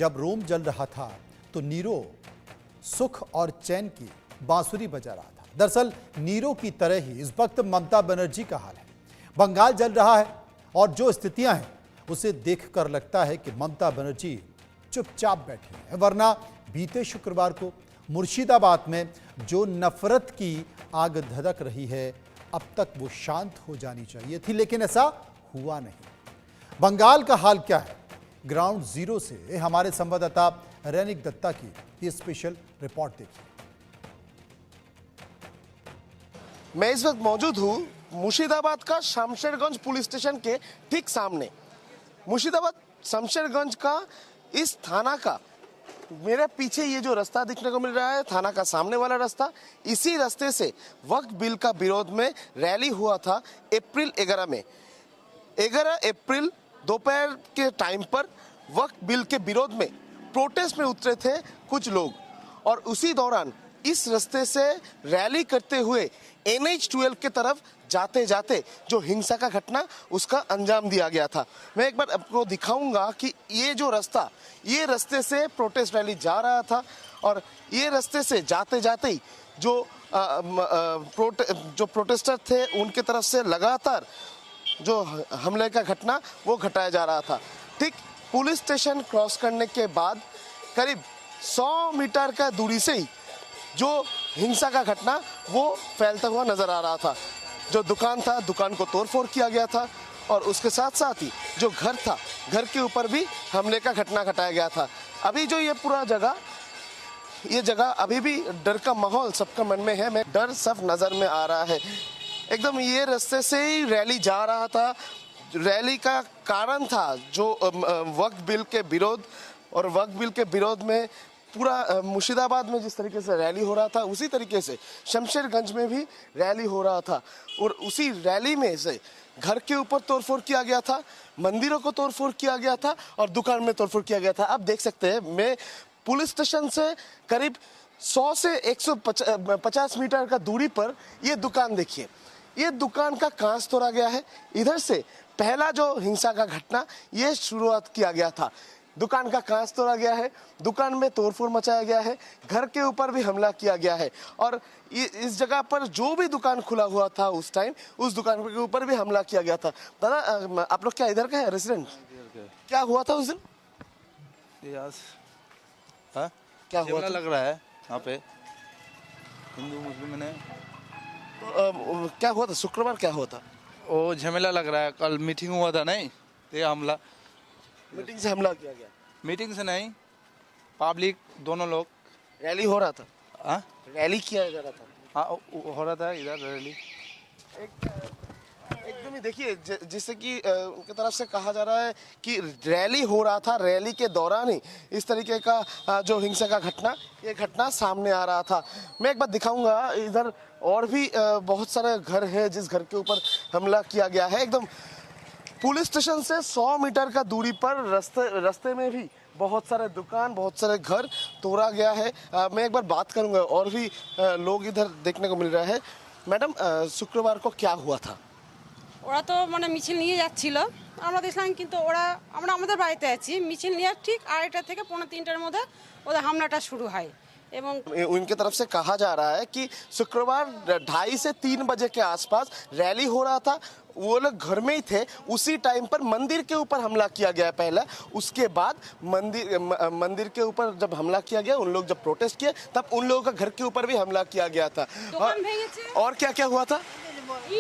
जब रोम जल रहा था तो नीरो सुख और चैन की बांसुरी बजा रहा था। दरअसल नीरो की तरह ही इस वक्त ममता बनर्जी का हाल है। बंगाल जल रहा है और जो स्थितियां हैं उसे देखकर लगता है कि ममता बनर्जी चुपचाप बैठी है, वरना बीते शुक्रवार को मुर्शिदाबाद में जो नफरत की आग धधक रही है अब तक वो शांत हो जानी चाहिए थी, लेकिन ऐसा हुआ नहीं। बंगाल का हाल क्या है, ग्राउंड जीरो से हमारे संवाददाता रैनिक दत्ता की ये स्पेशल रिपोर्ट देखिए। मैं इस वक्त मौजूद हूँ मुर्शिदाबाद का शमशेरगंज पुलिस स्टेशन के ठीक सामने। मुर्शिदाबाद शमशेरगंज का इस थाना का मेरे पीछे ये जो रास्ता दिखने को मिल रहा है, थाना का सामने वाला रास्ता, इसी रास्ते से वक्फ बिल का विरोध में रैली हुआ था अप्रैल 11 में। 11 अप्रैल दोपहर के टाइम पर वक्फ बिल के विरोध में प्रोटेस्ट में उतरे थे कुछ लोग, और उसी दौरान इस रास्ते से रैली करते हुए NH-12 के तरफ जाते जाते जो हिंसा का घटना उसका अंजाम दिया गया था। मैं एक बार आपको दिखाऊंगा कि ये जो रास्ता, ये रास्ते से प्रोटेस्ट रैली जा रहा था, और ये रास्ते से जाते जाते ही जो प्रोटेस्टर थे उनके तरफ से लगातार जो हमले का घटना वो घटाया जा रहा था। ठीक पुलिस स्टेशन क्रॉस करने के बाद करीब 100 मीटर का दूरी से ही जो हिंसा का घटना वो फैलता हुआ नजर आ रहा था। जो दुकान था, दुकान को तोड़फोड़ किया गया था, और उसके साथ साथ ही जो घर था, घर के ऊपर भी हमले का घटना घटाया गया था। अभी जो ये पूरा जगह, ये जगह अभी भी डर का माहौल सबका मन में है। मैं डर सब नजर में आ रहा है। एकदम ये रास्ते से ही रैली जा रहा था। रैली का कारण था जो वक्फ बिल के विरोध, और वक्फ बिल के विरोध में पूरा मुर्शिदाबाद में जिस तरीके से रैली हो रहा था, उसी तरीके से शमशेरगंज में भी रैली हो रहा था। और उसी रैली में से घर के ऊपर तोड़फोड़ किया गया था, मंदिरों को तोड़फोड़ किया गया था, और दुकान में तोड़फोड़ किया गया था। आप देख सकते हैं, मैं पुलिस स्टेशन से करीब 100 से 150 मीटर का दूरी पर ये दुकान देखिए। ये दुकान का कांच तोड़ा गया है। इधर से पहला जो हिंसा का घटना ये शुरुआत किया गया था। दुकान का कांच तोड़ा गया है, दुकान में तोड़फोड़ मचाया गया है, घर के ऊपर भी हमला किया गया है, और इस जगह पर जो भी दुकान खुला हुआ था उस टाइम, उस दुकान के ऊपर भी हमला किया गया था। दादा, आप लोग क्या इधर के हैं, रेसिडेंट? क्या हुआ था उस दिन? क्या हुआ लग रहा है यहाँ पे हिंदू मुस्लिम ने क्या हुआ था? शुक्रवार क्या हुआ था? वो झमेला लग रहा है। कल मीटिंग हुआ था, नहीं ये हमला, मीटिंग से हमला किया गया? मीटिंग से नहीं, पब्लिक दोनों लोग, रैली हो रहा था। हाँ रैली किया जा रहा था। हाँ हो रहा था इधर रैली। एकदम ही देखिए, जिससे कि उनकी तरफ से कहा जा रहा है कि रैली हो रहा था, रैली के दौरान ही इस तरीके का जो हिंसा का घटना, ये घटना सामने आ रहा था। मैं एक बार दिखाऊंगा, इधर और भी बहुत सारे घर हैं जिस घर के ऊपर हमला किया गया है। एकदम पुलिस स्टेशन से 100 मीटर का दूरी पर रास्ते में भी बहुत सारे दुकान, बहुत सारे घर तोड़ा गया है। मैं एक बार बात करूंगा, और भी लोग इधर देखने को मिल रहा है। मैडम, शुक्रवार को क्या हुआ था? ওরা তো মানে মিছিল নিয়ে যাচ্ছিল, আমরা দেখলাম, কিন্তু আমরা আমাদের বাড়িতে আছি, মিছিল নিয়ে ঠিক 2:30 থেকে 2:45টার মধ্যে ওদের হামলাটা শুরু হয়। এবং उनके तरफ से कहा जा रहा है कि शुक्रवार 2:30 से 3 बजे के आसपास रैली हो रहा था। वो लोग घर में ही थे, उसी टाइम पर मंदिर के ऊपर हमला किया गया पहला। उसके बाद मंदिर के ऊपर जब हमला किया गया, उन लोग जब प्रोटेस्ट किए, तब उन लोगों का घर के ऊपर भी हमला किया गया था। और क्या क्या हुआ था?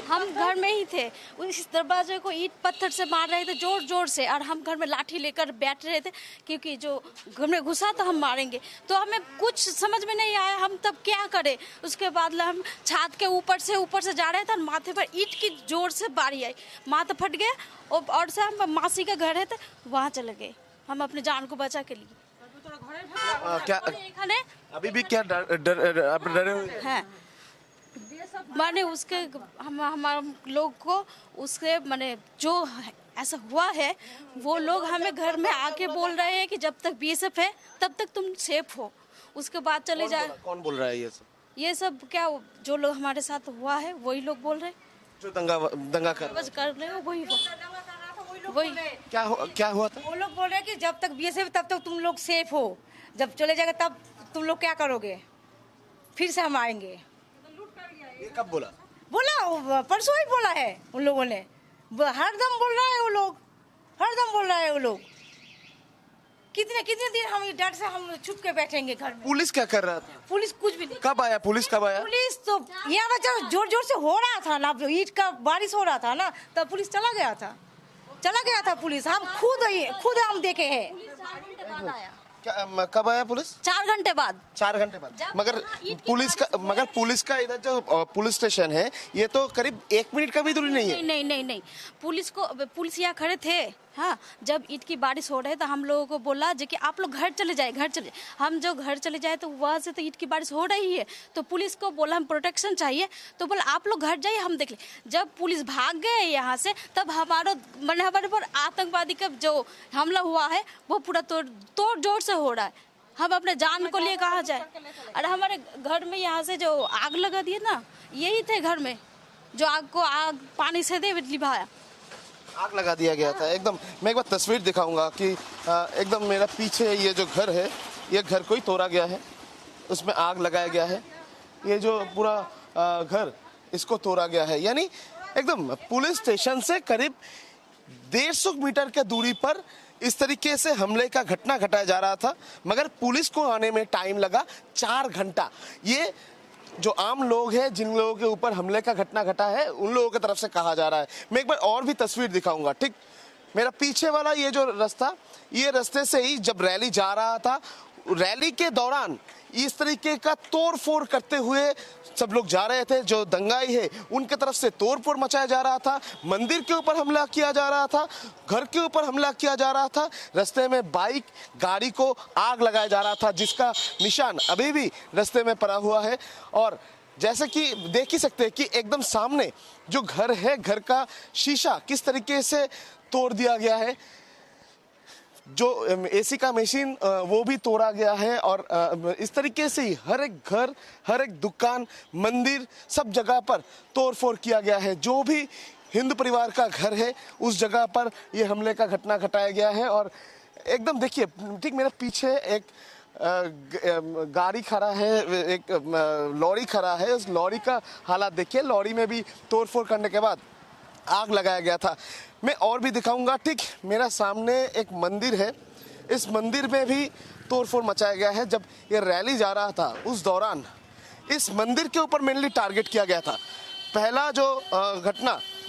हम घर में ही थे, उस दरवाजे को ईंट पत्थर से मार रहे थे जोर जोर से, और हम घर में लाठी लेकर बैठ रहे थे, क्योंकि जो घर में घुसा तो हम मारेंगे। तो हमें कुछ समझ में नहीं आया, हम तब क्या करें। उसके बाद हम छत के ऊपर से जा रहे थे, माथे पर ईंट की जोर से बारी आई, माथा फट गया, और से हम मासी का घर है तो वहाँ चले गए हम अपने जान को बचा के लिए। क्या अभी भी क्या डरे हुए हैं? माने उसके हमारे लोग को उसके माने जो ऐसा हुआ है, वो लोग हमें घर में आके बोल रहे हैं कि जब तक BSF है तब तक तुम सेफ हो, उसके बाद चले जाए। कौन बोल रहा है ये सब क्या जो लोग हमारे साथ हुआ है वही लोग बोल रहे हैं, जो दंगा कर रहे हो वही। वही क्या हुआ था? वो लोग बोल रहे हैं कि जब तक बीएसएफ तब तक तुम लोग सेफ हो, जब चले जाएगा तब तुम लोग क्या करोगे, फिर से हम आएंगे। ये कब बोला? बोला परसों ही बोला है उन लोगों ने, हरदम बोल रहा है वो लोग, हरदम बोल रहा है वो लोग। कितने कितने दिन हम ये डर से हम छुप के बैठेंगे घर में। पुलिस क्या कर रहा था? पुलिस कुछ भी नहीं। कब आया पुलिस, कब आया? पुलिस तो यहाँ बच्चा जोर जोर से हो रहा था ना, ईट का बारिश हो रहा था ना, तब पुलिस चला गया था पुलिस। हम खुद हम देखे हैं। क्या कब आया पुलिस? 4 घंटे बाद। 4 घंटे बाद। मगर पुलिस का इधर जो पुलिस स्टेशन है ये तो करीब 1 मिनट का भी दूरी नहीं है। नहीं, पुलिस यहाँ खड़े थे। हाँ, जब ईद की बारिश हो रही है तो हम लोगों को बोला जो कि आप लोग घर चले जाए। हम जो घर चले जाए तो वहाँ से तो ईद की बारिश हो रही है, तो पुलिस को बोला हम प्रोटेक्शन चाहिए, तो बोला आप लोग घर जाइए, हम देख ले। जब पुलिस भाग गए यहाँ से तब हमारे पर आतंकवादी का जो हमला हुआ है वो पूरा तोड़ जोड़ से हो रहा है। हम अपने जान को लिए कहाँ जाए। अरे हमारे घर में यहाँ से जो आग लगा दिए ना, यही थे घर में जो आग पानी से दे लिभाया, आग लगा दिया गया था एकदम। मैं एक बार तस्वीर दिखाऊंगा कि एकदम मेरा पीछे ये जो घर है, ये घर को ही तोड़ा गया है, उसमें आग लगाया गया है। ये जो पूरा घर इसको तोड़ा गया है, यानी एकदम पुलिस स्टेशन से करीब 150 मीटर के दूरी पर इस तरीके से हमले का घटना घटाया जा रहा था। मगर पुलिस को आने में टाइम लगा 4 घंटा। ये जो आम लोग हैं जिन लोगों के ऊपर हमले का घटना घटा है उन लोगों की तरफ से कहा जा रहा है। मैं एक बार और भी तस्वीर दिखाऊंगा। ठीक, मेरा पीछे वाला ये जो रास्ता, ये रास्ते से ही जब रैली जा रहा था, रैली के दौरान इस तरीके का तोड़ फोड़ करते हुए सब लोग जा रहे थे। जो दंगाई है उनके तरफ से तोड़ फोड़ मचाया जा रहा था, मंदिर के ऊपर हमला किया जा रहा था, घर के ऊपर हमला किया जा रहा था, रास्ते में बाइक गाड़ी को आग लगाया जा रहा था, जिसका निशान अभी भी रास्ते में पड़ा हुआ है। और जैसे कि देख ही सकते हैं कि एकदम सामने जो घर है, घर का शीशा किस तरीके से तोड़ दिया गया है, जो एसी का मशीन वो भी तोड़ा गया है। और इस तरीके से ही हर एक घर, हर एक दुकान, मंदिर, सब जगह पर तोड़ फोड़ किया गया है। जो भी हिंदू परिवार का घर है उस जगह पर ये हमले का घटना घटाया गया है। और एकदम देखिए, ठीक मेरे पीछे एक गाड़ी खड़ा है, एक लॉरी खड़ा है, उस लॉरी का हालात देखिए। लॉरी में भी तोड़ फोड़ करने के बाद आग लगाया गया था। मैं और भी दिखाऊंगा। ठीक मेरा सामने एक मंदिर है, इस मंदिर में भी तोड़फोड़ मचाया गया है। जब ये रैली जा रहा था उस दौरान इस मंदिर के ऊपर मेनली टारगेट किया गया था। पहला जो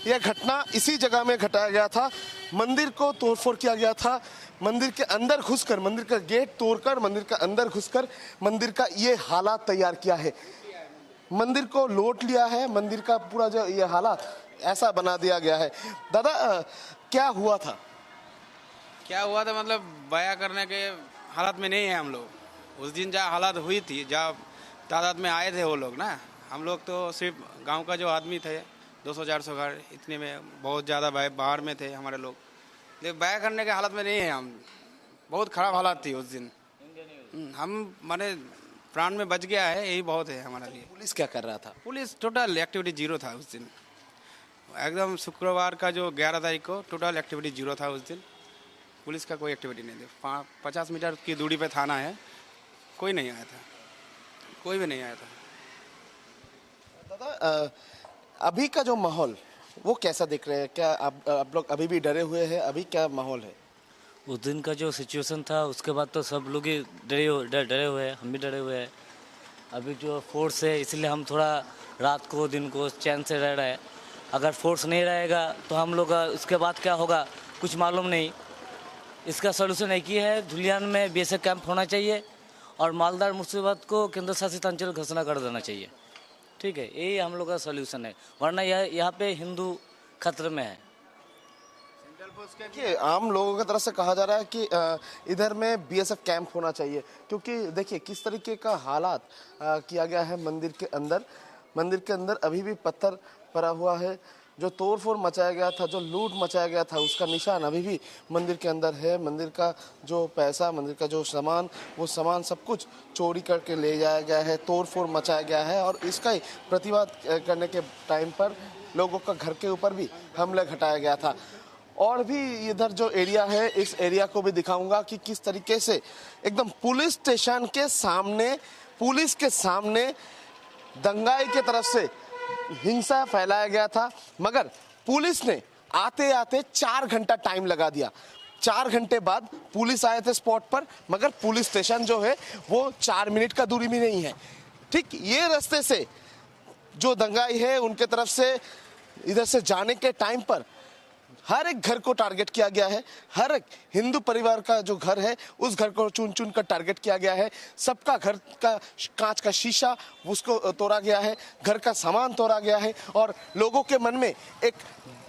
यह घटना इसी जगह में घटाया गया था। मंदिर को तोड़फोड़ किया गया था, मंदिर के अंदर घुसकर, मंदिर का गेट तोड़कर मंदिर का अंदर घुसकर मंदिर का ये हालात तैयार किया है, मंदिर को लूट लिया है। मंदिर का पूरा जो ये हालात ऐसा बना दिया गया है। दादा क्या हुआ था? मतलब बयां करने के हालात में नहीं है हम लोग। उस दिन जहाँ हालात हुई थी, जहाँ तादाद में आए थे वो लोग ना, हम लोग तो सिर्फ गांव का जो आदमी थे 200-400 घर, इतने में बहुत ज़्यादा बाहर में थे हमारे लोग। लेकिन बयां करने के हालत में नहीं है हम। बहुत ख़राब हालात थी उस दिन। हम माने प्राण में बच गया है, यही बहुत है हमारे लिए। पुलिस क्या कर रहा था? पुलिस टोटल एक्टिविटी जीरो था उस दिन। एकदम शुक्रवार का जो 11 तारीख को टोटल एक्टिविटी जीरो था उस दिन। पुलिस का कोई एक्टिविटी नहीं थी। 50 मीटर की दूरी पे थाना है, कोई नहीं आया था, कोई भी नहीं आया था। दादा अभी का जो माहौल वो कैसा दिख रहा है? क्या आप लोग अभी भी डरे हुए हैं? अभी क्या माहौल है? उस दिन का जो सिचुएशन था उसके बाद तो सब लोग ही डरे हुए हैं, हम भी डरे हुए हैं। अभी जो फोर्स है इसलिए हम थोड़ा रात को दिन को चैन से रह रहे हैं। अगर फोर्स नहीं रहेगा तो हम लोग उसके बाद क्या होगा कुछ मालूम नहीं। इसका सलूशन एक ही है, धुलियान में बीएसएफ कैंप होना चाहिए और मालदार मुर्शिदाबाद को केंद्र शासित अंचल घोषणा कर देना चाहिए। ठीक है, यही हम लोग का सलूशन है, वरना यहाँ पे हिंदू खतरे में है। देखिए आम लोगों की तरफ से कहा जा रहा है कि इधर में बीएसएफ कैंप होना चाहिए, क्योंकि देखिए किस तरीके का हालात किया गया है मंदिर के अंदर। मंदिर के अंदर अभी भी पत्थर पड़ा हुआ है। जो तोड़फोड़ मचाया गया था, जो लूट मचाया गया था, उसका निशान अभी भी मंदिर के अंदर है। मंदिर का जो पैसा, मंदिर का जो सामान, वो सामान सब कुछ चोरी करके ले जाया गया है, तोड़फोड़ मचाया गया है। और इसका ही प्रतिवाद करने के टाइम पर लोगों का घर के ऊपर भी हमला घटाया गया था। और भी इधर जो एरिया है इस एरिया को भी दिखाऊंगा कि किस तरीके से एकदम पुलिस स्टेशन के सामने, पुलिस के सामने दंगाई के तरफ से हिंसा फैलाया गया था, मगर पुलिस ने आते आते 4 घंटा टाइम लगा दिया। 4 घंटे बाद पुलिस आए थे स्पॉट पर, मगर पुलिस स्टेशन जो है वो 4 मिनट का दूरी में नहीं है। ठीक ये रास्ते से जो दंगाई है उनके तरफ से इधर से जाने के टाइम पर हर एक घर को टारगेट किया गया है। हर एक हिंदू परिवार का जो घर है उस घर को चुन चुन कर टारगेट किया गया है। सबका घर का कांच का शीशा उसको तोड़ा गया है, घर का सामान तोड़ा गया है और लोगों के मन में एक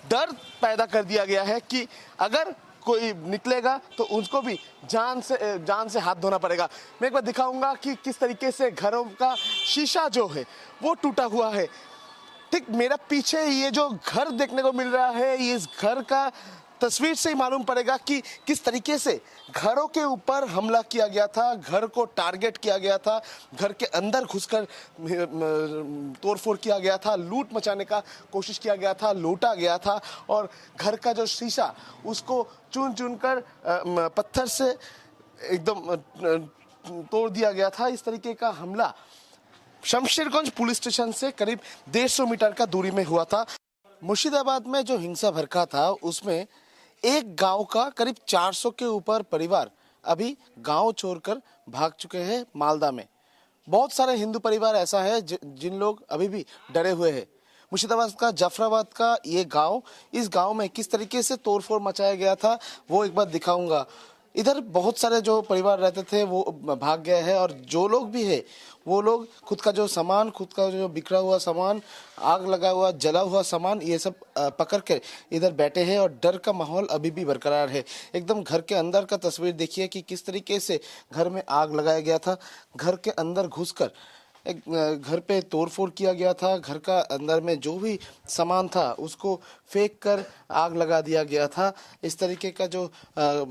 डर पैदा कर दिया गया है कि अगर कोई निकलेगा तो उसको भी जान से हाथ धोना पड़ेगा। मैं एक बार दिखाऊंगा कि किस तरीके से घरों का शीशा जो है वो टूटा हुआ है। ठीक मेरा पीछे ये जो घर देखने को मिल रहा है, इस घर का तस्वीर से ही मालूम पड़ेगा कि किस तरीके से घरों के ऊपर हमला किया गया था, घर को टारगेट किया गया था, घर के अंदर घुसकर तोड़फोड़ किया गया था, लूट मचाने का कोशिश किया गया था, लूटा गया था और घर का जो शीशा उसको चुन चुन कर पत्थर से एकदम तोड़ दिया गया था। इस तरीके का हमला शमशेरगंज पुलिस स्टेशन से करीब 150 मीटर का दूरी में हुआ था। मुर्शिदाबाद में जो हिंसा भड़का था उसमें एक गांव का करीब 400 के ऊपर परिवार अभी गांव छोड़कर भाग चुके हैं मालदा में। बहुत सारे हिंदू परिवार ऐसा है जिन लोग अभी भी डरे हुए हैं। मुर्शिदाबाद का जाफराबाद का ये गांव, इस गांव में किस तरीके से तोड़फोड़ मचाया गया था वो एक बार दिखाऊंगा। इधर बहुत सारे जो परिवार रहते थे वो भाग गए हैं और जो लोग भी है वो लोग खुद का जो सामान, खुद का जो बिखरा हुआ सामान, आग लगा हुआ, जला हुआ सामान ये सब पकड़ कर इधर बैठे हैं और डर का माहौल अभी भी बरकरार है। एकदम घर के अंदर का तस्वीर देखिए कि किस तरीके से घर में आग लगाया गया था। घर के अंदर घुसकर एक घर पे तोड़फोड़ किया गया था। घर का अंदर में जो भी सामान था उसको फेंक कर आग लगा दिया गया था। इस तरीके का जो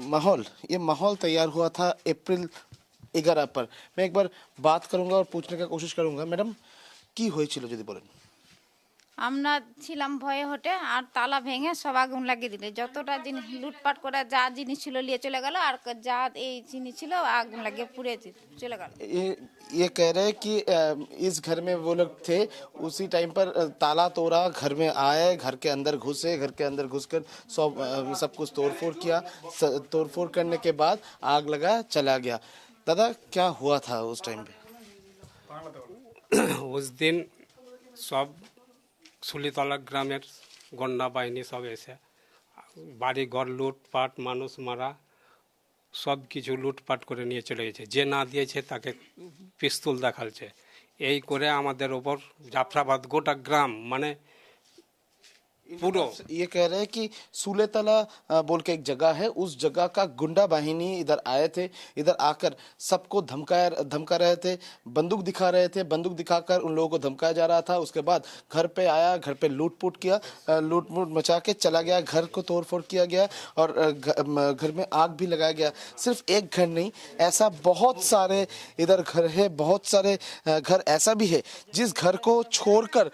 माहौल, ये माहौल तैयार हुआ था अप्रैल 11 पर। मैं एक बार बात करूंगा और पूछने का कोशिश करूंगा। मैडम की হয়েছিল যদি বলেন। আমরা ছিলাম ভয়ে হটে আর তালা ভেঙে সব আগুন লাগিয়ে দিলে, যতটা জিনিস লুটপাট করে যা জিনিস ছিল নিয়ে চলে গেল আর যা এই জিনিস ছিল আগুন লাগিয়ে পুড়ে চলে গেল। ये कह रहे हैं कि इस घर में वो लोग थे, उसी टाइम पर ताला तोड़ा, घर में आए, घर के अंदर घुसे, घर के अंदर घुसकर सब कुछ तोड़फोड़ किया। तोड़फोड़ करने के बाद आग लगा, चला गया। दादा क्या हुआ था उस टाइम पे? उस दिन सब सुलितला ग्रामेर गन्ना बाहिनी सब एसे बाड़ी घर लुटपाट, मानुष मारा, सब কিছু লুটপাট করে নিয়ে চলে গেছে। যে না দিয়েছে তাকে পিস্তল দেখালছে। এই করে আমাদের ওপর জাফরাবাদ গোটা গ্রাম মানে पूरा। ये कह रहे हैं कि सूलेतला बोल के एक जगह है, उस जगह का गुंडा बाहिनी इधर आए थे। इधर आकर सबको धमका रहे थे, बंदूक दिखा रहे थे। बंदूक दिखाकर उन लोगों को धमकाया जा रहा था। उसके बाद घर पे आया, घर पे लूटपूट किया, लूटपूट मचा के चला गया। घर को तोड़फोड़ किया गया और घर में आग भी लगाया गया। सिर्फ एक घर नहीं, ऐसा बहुत सारे इधर घर है, बहुत सारे घर ऐसा भी है जिस घर को छोड़कर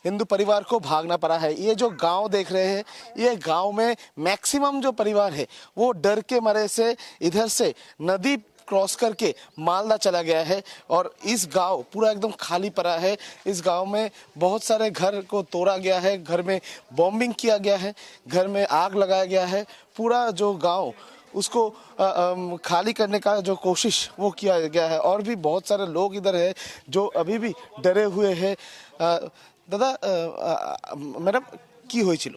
हिंदू परिवार को भागना पड़ा है। ये जो गांव देख रहे हैं, ये गांव में मैक्सिमम जो परिवार है वो डर के मारे से इधर से नदी क्रॉस करके मालदा चला गया है और इस गांव पूरा एकदम खाली पड़ा है। इस गांव में बहुत सारे घर को तोड़ा गया है, घर में बॉम्बिंग किया गया है, घर में आग लगाया गया है। पूरा जो गांव उसको खाली करने का जो कोशिश वो किया गया है और भी बहुत सारे लोग इधर है जो अभी भी डरे हुए हैं। দাদা ম্যাডাম কি হয়েছিল?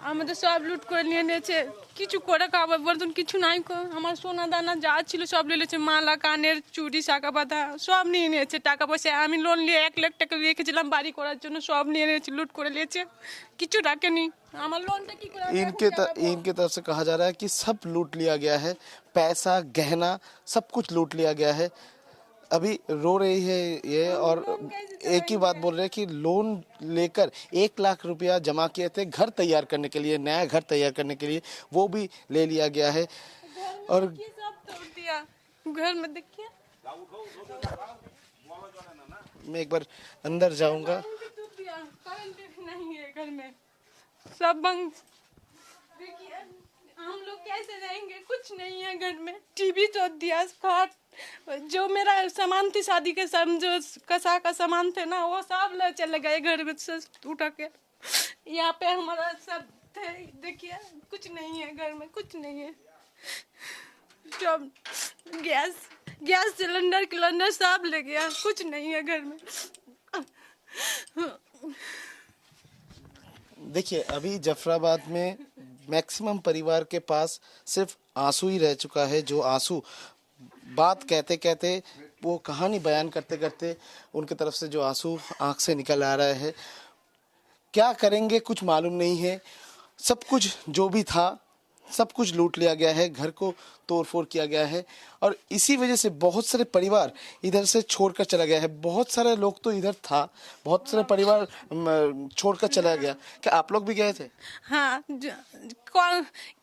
আমাদের সব লুট করে নিয়ে নিয়েছে, কিছু করে খাবার বর্তন কিছু নাই। আমার সোনা দানা যা ছিল সব নিয়ে নিয়েছে, মালা, কানের চুড়ি, শাঁখা বাঁধা সব নিয়ে নিয়েছে। টাকা পয়সা আমি লোন নিয়ে 1 লাখ টাকা রেখেছিলাম বাড়ি করার জন্য, সব নিয়ে নিয়েছে, লুট করে নিয়েছে, কিছু রাখেনি। আমার লোনটা কি করে? इनके तरफ से कहा जा रहा है कि सब लूट लिया गया है, पैसा, गहना सब कुछ लूट लिया गया है। अभी रो रही है ये और एक ही बात बोल रहे हैं कि लोन लेकर 1 लाख रुपया जमा किए थे घर तैयार करने के लिए, नया घर तैयार करने के लिए, वो भी ले लिया गया है। और घर में देखिए, मैं एक बार अंदर जाऊंगा। नहीं है घर में, सब बंद, देखिए हम लोग कैसे रहेंगे, कुछ नहीं है घर में। टीवी तो दिया, खाट, जो मेरा सामान थी शादी के जो कसा का सामान थे ना, वो सब ले चले गए घर में से उठा के। यहाँ पे हमारा सब थे, देखिए कुछ नहीं है घर में, कुछ नहीं है। जब गैस सिलेंडर सब ले गया, कुछ नहीं है घर में। देखिए अभी जफराबाद में मैक्सिमम परिवार के पास सिर्फ आंसू ही रह चुका है, जो आंसू बात कहते कहते, वो कहानी बयान करते करते उनके तरफ से जो आंसू आंख से निकल आ रहा है। क्या करेंगे कुछ मालूम नहीं है। सब कुछ जो भी था सब कुछ लूट लिया गया है, घर को तोड़फोड़ किया गया है और इसी वजह से बहुत सारे परिवार इधर से छोड़कर चला गया है। बहुत सारे लोग तो इधर था, बहुत सारे परिवार छोड़कर चला गया। क्या आप लोग भी गए थे? हाँ,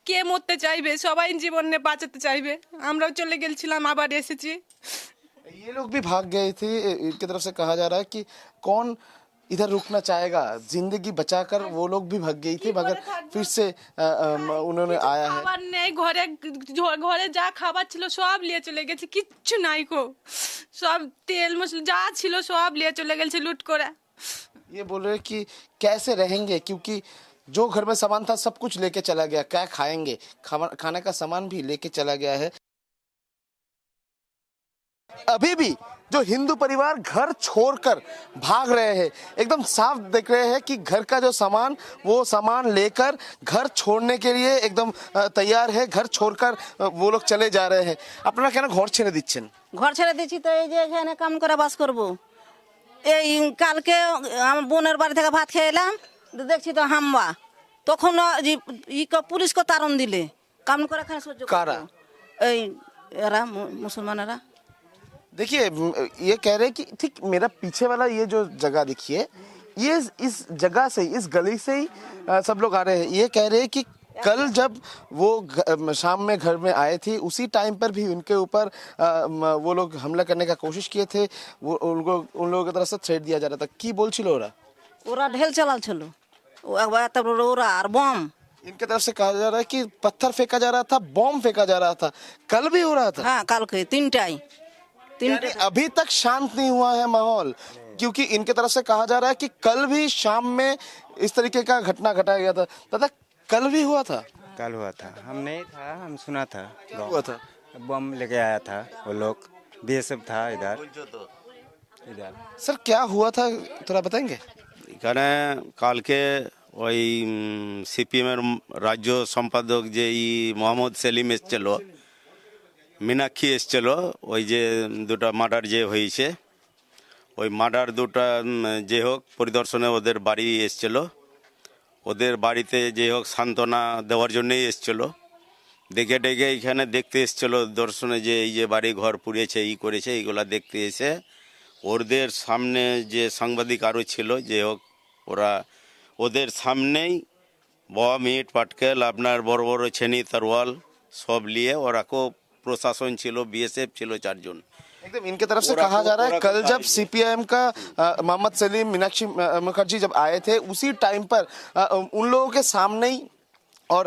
কে মরতে চাইবে, সবাই জীবনে বাঁচাতে চাইবে। আমরাও চলে গেছিলাম, আবার এসেছি। ये लोग भी भाग गए थे। इनकी तरफ से कहा जा रहा है कि कौन इधर रुकना चाहेगा, जिंदगी बचाकर वो लोग भी भाग गई थी, मगर फिर से उन्होंने आया है। খাবার নেই ঘরে, ঘরে যা খাবার ছিল সব নিয়ে চলে গেছে, কিচ্ছু নাই কো। সব তেল মশলা যা ছিল সব নিয়ে চলে গেছে লুট করে। ये बोल रहे कि कैसे रहेंगे, क्योंकि जो घर में सामान था सब कुछ लेके चला गया। क्या खाएंगे, खाने का सामान भी लेके चला गया है। अभी भी जो हिंदू परिवार घर छोड़कर भाग रहे हैं, एकदम साफ देख रहे हैं कि घर का जो सामान, वो सामान लेकर घर छोड़ने के लिए एकदम तैयार है। घर छोड़कर वो लोग चले जा रहे हैं। अपना क्या घर छेड़े दिच्छेन? ঘর ছেড়ে দিচ্ছি তো এই যে এখানে কাম করে বাস করবো। এই কালকে আমার বোনের বাড়ি থেকে ভাত খেয়ে এলাম, দেখছি তো হামবা, তখন পুলিশকে তাড়ন দিলে কাম করে এখানে সহ্য কারা? এই এরা মুসলমানেরা। देखिए ये कह रहे हैं कि ठीक मेरा पीछे वाला ये जो जगह देखिए, ये इस जगह से, इस गली से ही सब लोग आ रहे हैं। ये कह रहे हैं कि कल जब वो शाम में घर में आए थे, उसी टाइम पर भी उनके ऊपर वो लोग हमला करने का कोशिश किए थे। वो उन लोगों की तरफ से थ्रेट दिया जा रहा था। की बोल छिलो ওরা ঢেল চালাল ছিল, ওরা আর বম। इनके तरफ से कहा जा रहा है कि पत्थर फेंका जा रहा था, बॉम्ब फेंका जा रहा था। कल भी हो रहा था? हाँ, कल के 3टाई। अभी तक शांत नहीं हुआ है माहौल, क्योंकि इनके तरफ से कहा जा रहा है कि कल भी शाम में इस तरीके का घटना घटाया गया था। दादा कल भी हुआ था? कल हुआ था, हम नहीं था, हम सुना था। हुआ था, बम लेके आया था वो लोग, बीएसएफ था इधर। सर क्या हुआ था थोड़ा बताएंगे? এখানে কালকে ওই সিপিএমের রাজ্য সম্পাদক যে মোহাম্মদ সেলিম এসছিল, মীনাক্ষী এসছিল, ওই যে দুটো মার্ডার যে হয়েছে, ওই মার্ডার দুটো যে হোক পরিদর্শনে ওদের বাড়ি এসছিল। ওদের বাড়িতে যে হোক সান্ত্বনা দেওয়ার জন্যই এসছিল। দেখে ডেকে এখানে দেখতে এসছিল দর্শনে, যে এই যে বাড়ি ঘর পুড়িয়েছে, করেছে, এইগুলা দেখতে এসে ওদের সামনে যে সাংবাদিক আরও ছিল, যে হোক ওরা ওদের সামনেই বম, ইট, পাটকেল, আপনার বড় বড় ছেনি, তরোয়াল সব নিয়ে ওরা को प्रशासन ছিল, बीएसएफ ছিল 4 জন। एकदम इनके तरफ से कहा जा रहा है कल जब सीपीआईएम का मोहम्मद सलीम, मीनाक्षी मुखर्जी जब आए थे, उसी टाइम पर उन लोगों के सामने ही और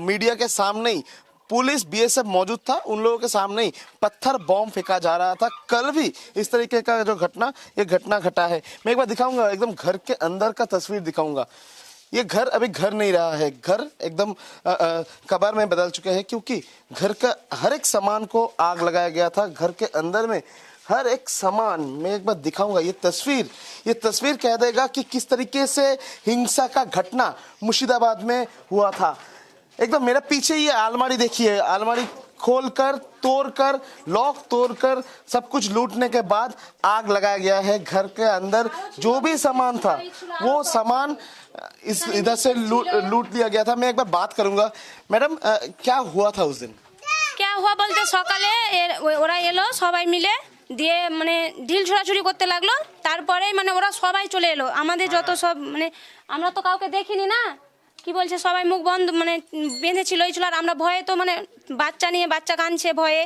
मीडिया के सामने ही पुलिस, बीएसएफ मौजूद था। उन लोगों के सामने ही पत्थर बॉम्ब फेंका जा रहा था। कल भी इस तरीके का जो घटना, ये घटना घटा है। मैं एक बार दिखाऊंगा, एकदम घर के अंदर का तस्वीर दिखाऊंगा। ये घर अभी घर नहीं रहा है, घर एकदम कब्र में बदल चुके हैं, क्योंकि घर का हर एक सामान को आग लगाया गया था। घर के अंदर में हर एक सामान, मैं एक बार दिखाऊंगा ये तस्वीर कह देगा कि किस तरीके से हिंसा का घटना मुर्शिदाबाद में हुआ था। एकदम मेरा पीछे ये अलमारी देखिए, अलमारी खोलकर, तोड़कर, लॉक तोड़कर सब कुछ लूटने के बाद आग लगाया गया है। घर के अंदर जो भी सामान था वो सामान इस इधर से लूट लिया गया था। मैं एक बार बात करूंगा। मैडम क्या हुआ था उस दिन? क्या हुआ বলতে সকালে ওরা এলো সবাই মিলে, দিয়ে মানে ঢিল ছোড়াছুড়ি করতে লাগলো। তারপরে মানে ওরা সবাই চলে এলো, আমাদের যত সব মানে আমরা তো কাউকে দেখিনি না, কি বলছে সবাই মুখ বন্ধ মানে বেঁধেছিল এই ছিল, আর আমরা ভয়ে তো মানে বাচ্চা কাঁদছে ভয়ে,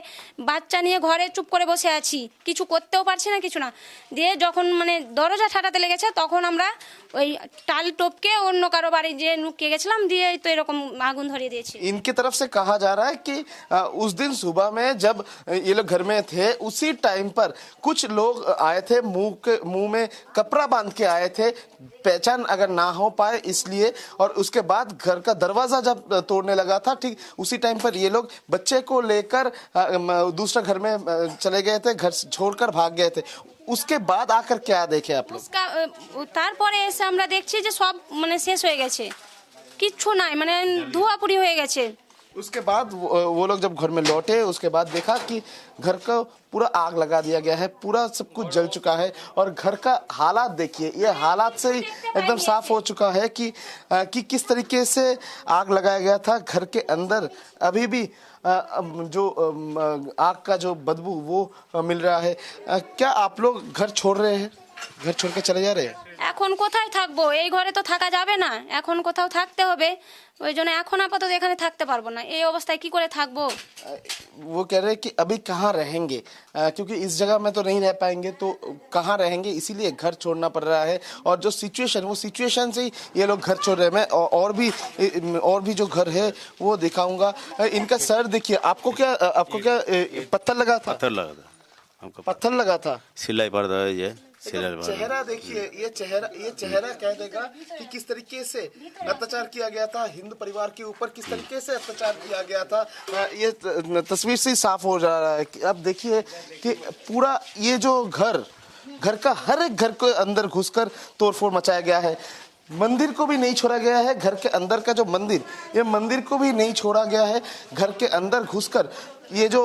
বাচ্চা নিয়ে ঘরে চুপ করে বসে আছি, কিছু করতেও পারছি না কিছু না। দিয়ে যখন মানে দরজা ঠাটাতে লেগেছে তখন আমরা ওই টাল টপকে অন্য কারো বাড়ি যে লুকিয়ে গেছিলাম, দিয়ে তো এরকম আগুন ধরিয়ে দিয়েছি। इनकी तरफ से कहा जा रहा है कि उस दिन सुबह में जब ये लोग घर में थे उसी टाइम पर कुछ लोग आए थे, मुंह में कपड़ा बांध के आए थे, पहचान अगर ना हो पाए इसलिए। और उसके बाद घर का दरवाजा जब तोड़ने लगा था, ठीक उसी टाइम पर ये लोग बच्चे को लेकर दूसरा घर में चले गए थे, घर छोड़कर भाग गए थे। उसके बाद आकर क्या देखे आप लोग? उसका তারপরে এসে আমরা দেখছি যে সব মানে শেষ হয়ে গেছে, কিচ্ছু নাই, মানে ধোঁয়াপুরি হয়ে গেছে। उसके बाद वो लोग जब घर में लौटे उसके बाद देखा कि घर को पूरा आग लगा दिया गया है, पूरा सब कुछ जल चुका है। और घर का हालात देखिए, ये हालात से ही एकदम साफ हो चुका है कि किस तरीके से आग लगाया गया था। घर के अंदर अभी भी जो आग का जो बदबू वो मिल रहा है। क्या आप लोग घर छोड़ रहे हैं, घर छोड़ के चले जा रहे हैं? এখন কোথায় থাকবো, এই ঘরে তো থাকা যাবে না, এখন কোথাও থাকতে হবে, ওই জন্য এখন আপাতত এখানে থাকতে পারবো না, এই অবস্থায় কি করে থাকবো। वो कह रहे हैं कि अभी कहाँ रहेंगे, क्योंकि इस जगह में तो नहीं रह पाएंगे, तो कहाँ रहेंगे, इसीलिए घर छोड़ना पड़ रहा है। और जो सिचुएशन, वो सिचुएशन से ही ये लोग घर छोड़ रहे हैं। मैं और भी जो घर है वो दिखाऊंगा। इनका सर देखिए, आपको क्या पत्थर लगा था? पत्थर लगा था हमको, पत्थर लगा था। सिलाई पर था ये चेहरा देखिए, ये चेहरा कह देगा कि किस तरीके से अत्याचार किया गया था हिंदू परिवार के ऊपर, किस तरीके से अत्याचार किया गया था। ये तस्वीर से ही साफ हो जा रहा है। अब देखिए कि पूरा ये जो घर का हर एक घर के अंदर घुसकर तोड़फोड़ मचाया गया है। मंदिर को भी नहीं छोड़ा गया है, घर के अंदर का जो मंदिर, ये मंदिर को भी नहीं छोड़ा गया है। घर के अंदर घुसकर ये जो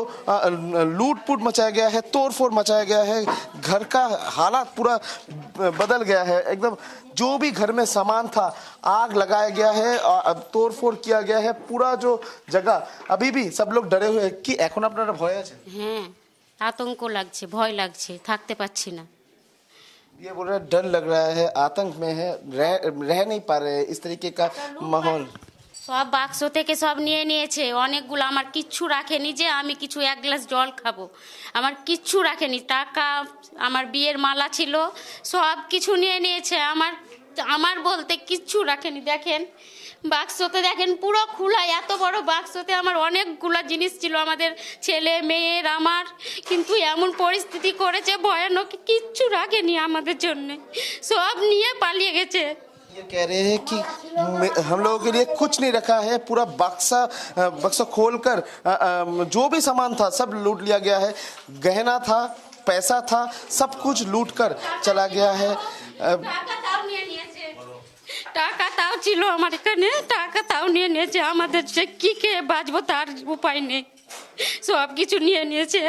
लूट पुट मचाया गया है, तोड़फोड़ मचाया गया है, घर का हालात पूरा बदल गया है एकदम। जो भी घर में सामान था आग लगाया गया है और अब तोड़फोड़ किया गया है। पूरा जो जगह अभी भी सब लोग डरे हुए हैं कि এখন আপনারা ভয় আছে? হ্যাঁ, আতঙ্ক লাগছে, ভয় লাগছে, থাকতে পাচ্ছি না। ये बोल रहे डर लग रहा है, आतंक में है, रह नहीं पा रहे, इस तरीके का माहौल। সব বাক্স থেকে সব নিয়ে নিয়েছে, অনেকগুলো, আমার কিচ্ছু রাখেনি যে আমি কিছু এক গ্লাস জল খাবো, আমার কিচ্ছু রাখেনি, টাকা, আমার বিয়ের মালা ছিল, সব কিছু নিয়ে নিয়েছে, আমার বলতে কিচ্ছু রাখেনি। দেখেন বাক্সতে, দেখেন পুরো খোলা, এত বড় বাক্সতে আমার অনেকগুলো জিনিস ছিল, আমাদের ছেলে মেয়ের আমার, কিন্তু এমন পরিস্থিতি করেছে ভয়ানক, কিচ্ছু রাখেনি আমাদের জন্য, সব নিয়ে পালিয়ে গেছে। ये कह रहे हैं कि हम लोगों के लिए कुछ नहीं रखा है, पूरा बक्सा खोलकर जो भी सामान था सब लूट लिया गया है। गहना था, पैसा था, सब कुछ लूट कर चला गया है। টাকা তাও ছিল আমার এখানে, টাকা তাও নিয়ে নিয়েছে, আমাদের যে কি খেয়ে বাঁচবো তার উপায় নেই, সব কিছু নিয়ে নিয়েছে।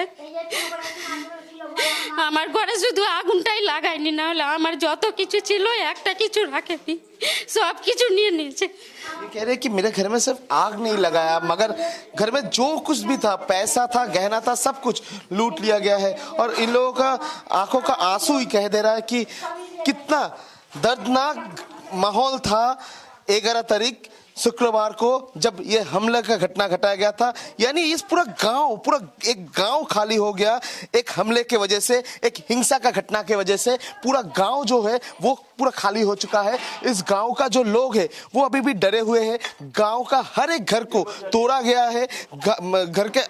আমার ঘরে শুধু আগুনটাই লাগায়নি, না হলে আমার যত কিছু ছিল একটা কিছু রাখেনি, সব কিছু নিয়ে নিয়েছে। ये कह रहे हैं कि मेरे घर में सिर्फ आग नहीं लगाया, मगर घर में जो कुछ भी था, पैसा था, गहना था, सब कुछ लूट लिया गया है। और इन लोगों का आंखों का आंसू ही कह दे रहा है कि कितना दर्दनाक माहौल था 11 तारीख शुक्रवार को जब ये हमले का घटना घटाया गया था। यानी इस पूरा एक गांव खाली हो गया एक हमले के वजह से, एक हिंसा का घटना के वजह से। पूरा गांव जो है वो पूरा खाली हो चुका है। इस गांव का जो लोग है वो अभी भी डरे हुए हैं। गांव का हर एक घर को तोड़ा गया है, घर के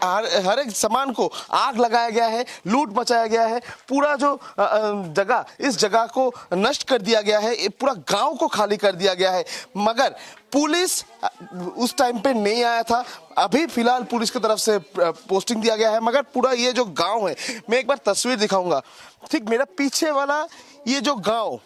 हर एक सामान को आग लगाया गया है, लूट मचाया गया है। पूरा जो जगह, इस जगह को नष्ट कर दिया गया है, पूरा गांव को खाली कर दिया गया है। मगर पुलिस उस टाइम पे नहीं आया था। अभी फिलहाल पुलिस की तरफ से पोस्टिंग दिया गया है, मगर पूरा ये जो गांव है, मैं एक बार तस्वीर दिखाऊंगा। ठीक मेरा पीछे वाला ये जो गांव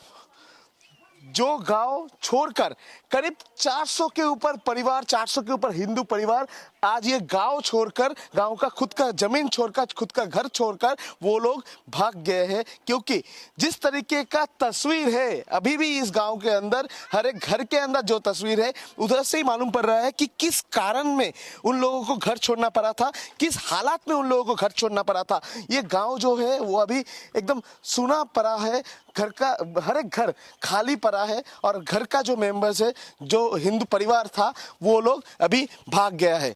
छोड़कर करीब 400 के ऊपर परिवार, 400 के ऊपर हिंदू परिवार आज ये गांव छोड़कर, गांव का खुद का जमीन छोड़कर, खुद का घर छोड़कर वो लोग भाग गए हैं। क्योंकि जिस तरीके का तस्वीर है अभी भी इस गांव के अंदर, हर एक घर के अंदर जो तस्वीर है, उधर से ही मालूम पड़ रहा है कि किस कारण में उन लोगों को घर छोड़ना पड़ा था, किस हालात में उन लोगों को घर छोड़ना पड़ा था। ये गांव जो है वो अभी एकदम सूना पड़ा है, घर का हर एक घर खाली पड़ा है और घर का जो मेंबर्स है जो हिंदू परिवार था वो लोग अभी भाग गया है।